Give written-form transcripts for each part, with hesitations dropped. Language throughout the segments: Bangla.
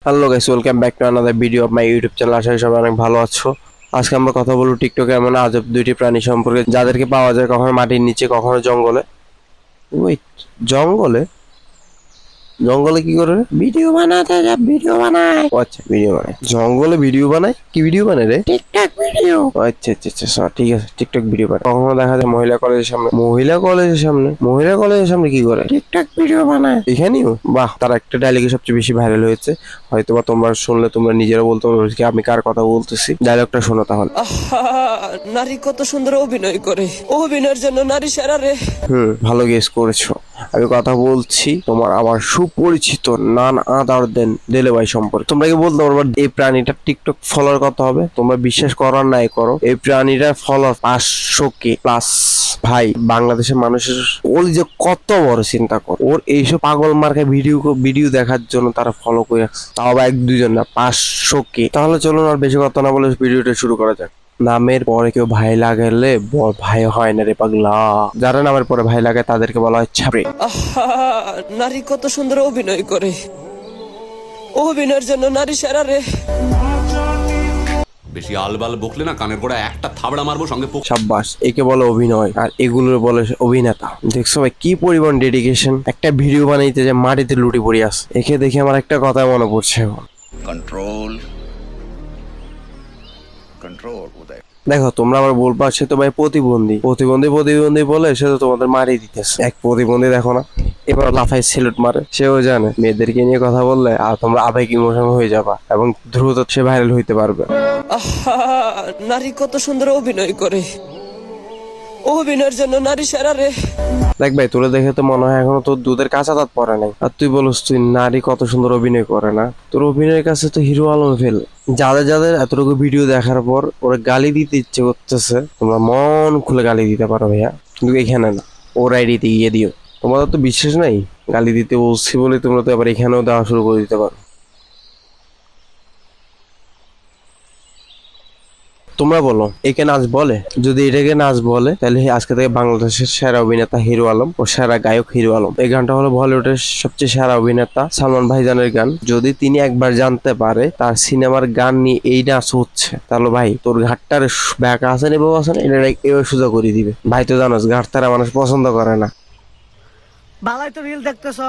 Hello guys, welcome back to another video of my YouTube channel. আশা করি সবাই অনেক ভালো আছো। আজকে আমরা কথা বলবো টিকটকে এমন আজব দুইটি প্রাণী সম্পর্কে, যাদেরকে পাওয়া যায় কখনো মাটির নিচে, কখনো জঙ্গলে। ওই জঙ্গলে জঙ্গলে কি করে ভিডিও বানাতে যা ভিডিও বানায়? ও আচ্ছা, ভিডিও বানায় জঙ্গলে, ভিডিও বানায়। কি ভিডিও বানায় রে? TikTok video. আচ্ছা আচ্ছা আচ্ছা, ঠিক আছে, টিকটক ভিডিও বানায়। কখনো দেখা যায় মহিলা কলেজের সামনে। মহিলা কলেজের সামনে কি করে? টিকটক ভিডিও বানায়। এখানেও বাহ, তার একটা ডায়লগে সবচেয়ে বেশি ভাইরাল হয়েছে। হয়তোবা তোমরা শুনলে তোমরা নিজেরা বলতে পারবে কি আমি কার কথা বলতেছি। ডায়লগটা শোনো তাহলে। নারী কত সুন্দর অভিনয় করে, অভিনয়ের জন্য নারী সেরা রে। ভালো গেস করেছো। আমি কথা বলছি তোমার আমার সুপরিচিত নান আদার দেন দেলেভাই সম্পর্কে। তোমরা কি বলতে পারবে এই প্রাণীটার টিকটক ফলোয়ার কত হবে? তোমরা বিশ্বাস করো আর নাই করো, এই প্রাণীটার ফলোয়ার 500K প্লাস। ভাই, বাংলাদেশের মানুষের ওর যে কত বড়, চিন্তা কর। ওর এইসব পাগল মার্কা ভিডিও দেখার জন্য তারা ফলো করে রাখছে, তাও আবার 1-2 জন না, 500K। তাহলে চলুন আর বেশি কথা না বলে ভিডিওটা শুরু করা যাক। নামের পরে কেউ ভাই লাগালে ভাই হয় না রে পাগলা। যারা নামের পরে ভাই লাগায় তাদেরকে বলা হয় ছাপড়ে। নারী কত সুন্দর অভিনয় করে, অভিনয়ের জন্য নারী সেরা রে। বেশি আলবাল বকলে না কানের গোড়া একটা থাবড়া মারবো সঙ্গে। সাব্বাস, একে বলে অভিনয় আর এগুলোর বলে অভিনেতা। দেখছো ভাই কি পরিমাণ ডেডিকেশন। একটা ভিডিও বানাইতে যে মাটিতে লুটি পড়ে আছে। একে দেখে আমার একটা কথা মনে পড়ছে এখন। कंट्रोल कंट्रोल उदय। দেখো, তোমরা আবার বলবা সে তো ভাই প্রতিবন্ধী বলে সে তো তোমাদের মারি দিতেছে। এক প্রতিবন্ধী দেখো না, এবার লাফাই সেলুট মারে। সেও জানে মেয়েদেরকে নিয়ে কথা বললে আর তোমরা আবেগ ইমোশন হয়ে যাবা এবং দ্রুত সে ভাইরাল হইতে পারবে। নারী কত সুন্দর অভিনয় করে, অভিনয়ের জন্য নারী সেরা রে। দেখ ভাই, তোরা দেখে তো মনে হয় এখনো তোর দুধের কাঁচা দাঁত পড়ে নাই, আর তুই বলস তুই নারী কত সুন্দর অভিনয় করে না। তোর অভিনয়ের কাছে তো হিরো আলম ফেল। যাদের এতটুকু ভিডিও দেখার পর ওরা গালি দিতে ইচ্ছে করতেছে, তোমরা মন খুলে গালি দিতে পারো ভাইয়া, কিন্তু এখানে না, ওর আইডিতে গিয়ে দিও। তোমাদের তো বিশ্বাস নাই, গালি দিতে বলছি বলে তোমরা তো আবার এখানেও দেওয়া শুরু করে দিতে পারো। তোমরা বলো, একে নাচ বলে? যদি এটাকে নাচ বলে তাহলে আজকে থেকে বাংলাদেশের সেরা অভিনেতা হিরো আলম ও সেরা গায়ক হিরো আলম। এই গানটা হলো বলিউডের সবচেয়ে সেরা অভিনেতা সালমান ভাইজানের গান। যদি তিনি একবার জানতে পারে তার সিনেমার গান নিয়ে এই নাচ হচ্ছে, তাহলে ভাই তোর ঘাটটার ব্যাকা আছে না বউ আছে না, এটা এবার সোজা করে দিবে। ভাই তো জানোস ঘাট তারা মানুষ পছন্দ করে না। বালাই তো রিল দেখতেছ,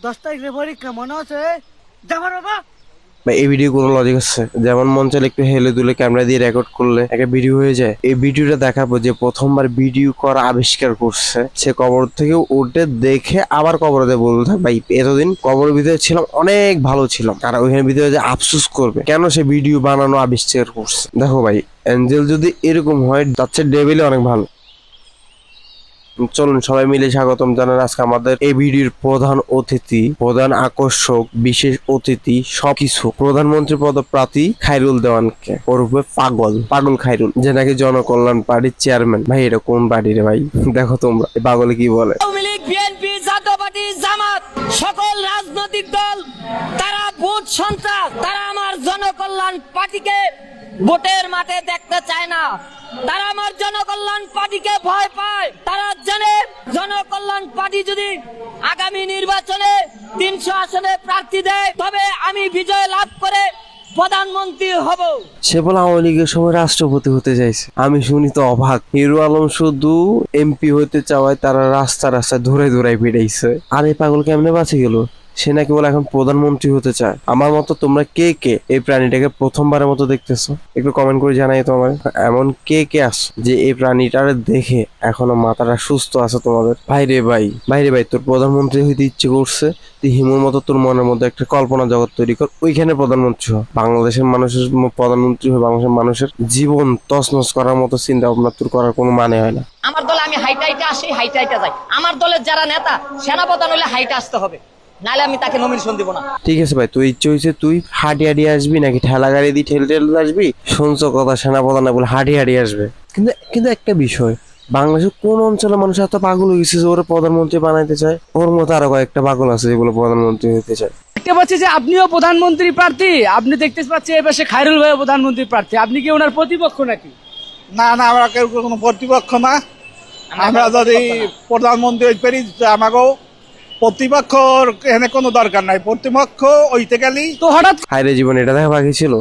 10 তারিখে পরীক্ষা মনে আছে? যাবার বাবা বা এই ভিডিও কোনো লজিক আছে? যেমন মন চাইলে একটু হেলে দুলে ক্যামেরা দিয়ে রেকর্ড করলে একটা ভিডিও হয়ে যায়। এই ভিডিওটা দেখাবো যে প্রথমবার ভিডিও করা আবিষ্কার করছে, সে কবর থেকে উঠে দেখে আবার কবরে বলতে থাক ভাই এতদিন কবরের ভিতরে ছিলাম, অনেক ভালো ছিলাম। আর ওইখানে ভিতরে যে আফসোস করবে কেন সে ভিডিও বানানো আবিষ্কার করছে। দেখো ভাই, অ্যাঞ্জেল যদি এরকম হয় তার চেয়ে ডেভিলে অনেক ভালো। চলুন সবাই মিলে স্বাগতম জানান আজকে আমাদের এই ভিডিওর প্রধান অতিথি, প্রধান আকর্ষক, বিশেষ অতিথি, সবকিছু প্রধানমন্ত্রী পদপ্রার্থী খায়রুল দেওয়ানকে, ওরফে পাগল খায়রুল, যে নাকি জনকল্যাণ পার্টির চেয়ারম্যান। ভাই এটা কোন পার্টি রে ভাই? দেখো তোমরা এই পাগলে কি বলে। আওয়ামী লীগ, বিএনপি, জাতীয় পার্টি, জামাত, সকল রাজনৈতিক দল তারা ভোট সন্ত্রাস। তারা আমার জনকল্যাণ পার্টিকে ভোটের মাঠে দেখতে চায় না। তারা আমার জনকল্যাণ পার্টিকে ভয় পায়। তারা জানে জনকল্যাণ পার্টি যদি আগামী নির্বাচনে 300 আসনে প্রার্থী দেয় তবে আমি বিজয় লাভ করে প্রধানমন্ত্রী হব। সে বলে আওয়ামী লীগের সময় রাষ্ট্রপতি হতে চাইছে। আমি শুনি তো অবাক। হিরো আলম শুধু এমপি হতে চাওয়ায় তারা রাস্তায় ধরে পিটাইছে। আর এই পাগল কেমনে বাঁচে গেল? সে নাকি বলে এখন প্রধানমন্ত্রী হতে চায়। আমার মতো তোমরা কে কে এই প্রাণীটাকে প্রথমবারের মতো দেখতেছো? একটু কমেন্ট করে জানাই তো আমার। এমন কে আছো যে এই প্রাণীটারে দেখে এখনো মাথাটা সুস্থ আছে তোমাদের? ভাইরে ভাই তোর প্রধানমন্ত্রী হইতে ইচ্ছে করছে, তুই হিমুর মতো তোর মনের মধ্যে একটা কল্পনা জগৎ তৈরি কর, ওইখানে প্রধানমন্ত্রী হ। বাংলাদেশের মানুষের প্রধানমন্ত্রী হয়ে বাংলাদেশের মানুষের জীবন তছনছ করার মতো চিন্তা ভাবনা তোর করার কোনো মানে হয় না। আমার দলে আমি হাইটাইটা আসি, হাইটাইটা যাই। আমার দলের যারা নেতা সেনাপ্রধান হলে হাইটা আসতে হবে, নাহলে আমি তাকে নমিনেশন দিব না। ঠিক আছে ভাই, তুই ইচ্ছে হয়েছে তুই হাঁটি আসবি নাকি ঠেলা গাড়ি দিয়ে ঠেলে আসবি? শুনছো কথা, সেনাপ্রধান বলে হাঁটি আসবে। কিন্তু একটা বিষয়, বাংলাদেশের কোন অঞ্চলের মানুষ এত পাগল হয়ে গেছে যে ওরা প্রধানমন্ত্রী বানাইতে চায়? ওর মতো আরো কয়েকটা পাগল আছে যেগুলো প্রধানমন্ত্রী হতে চায়। দেখতে পাচ্ছি যে আপনিও প্রধানমন্ত্রী প্রার্থী, আপনি দেখতে পাচ্ছি এই পাশে খায়রুল ভাই প্রধানমন্ত্রী প্রার্থী। আপনি কি ওনার প্রতিপক্ষ নাকি? না আমরা কেউ কোনো প্রতিপক্ষ না। আমরা যদি প্রধানমন্ত্রী হইতে পারি আমাকেও প্রতিপক্ষর এখানে কোনো দরকার নাই, প্রতিপক্ষ ওইতে গেলেই তো হঠাৎ হায়রে জীবন, এটা দেখা বাকি ছিল।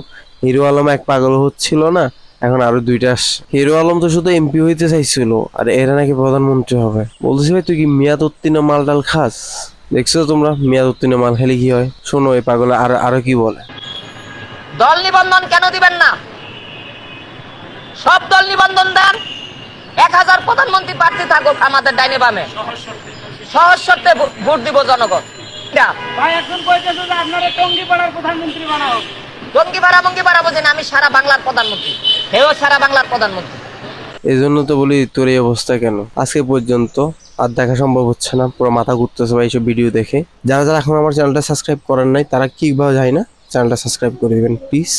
হিরো আলম এক পাগল হচ্ছিল না, এখন আরো দুইটা আসছে। হিরো আলম তো শুধু এমপি হইতে চাইছিল, আর এরা নাকি প্রধানমন্ত্রী হবে। বলতেছি ভাই তুই কি মেয়াদ উত্তীর্ণ মাল ডাল খাস? দেখছো তোমরা মেয়াদ উত্তীর্ণ মাল খেলে কি হয়? শোনো এই পাগল আরো কি বলে। দল নিবন্ধন কেন দিবেন না? সব দল নিবন্ধন দেন, 1000 প্রধানমন্ত্রী প্রার্থী থাকুক আমাদের ডাইনে বামে, সহজ শর্তে ভোট দিব জনগণ। ভাই এখন কইতেছে যে আপনারা টঙ্গিপাড়ার প্রধানমন্ত্রী বানাও। টঙ্গি ভাড়া বোঝে না, আমি সারা বাংলার প্রধানমন্ত্রী, হেও সারা বাংলার প্রধানমন্ত্রী। এই জন্য তো বলি তোর এই অবস্থা কেন? আজকে পর্যন্ত আর দেখা সম্ভব হচ্ছে না, পুরো মাথা ঘুরতেছে ভাই এইসব ভিডিও দেখে। যারা যারা এখন আমার চ্যানেলটা সাবস্ক্রাইব করেন নাই তারা কিভাবে যায় না, চ্যানেলটা সাবস্ক্রাইব করে দিবেন প্লিজ।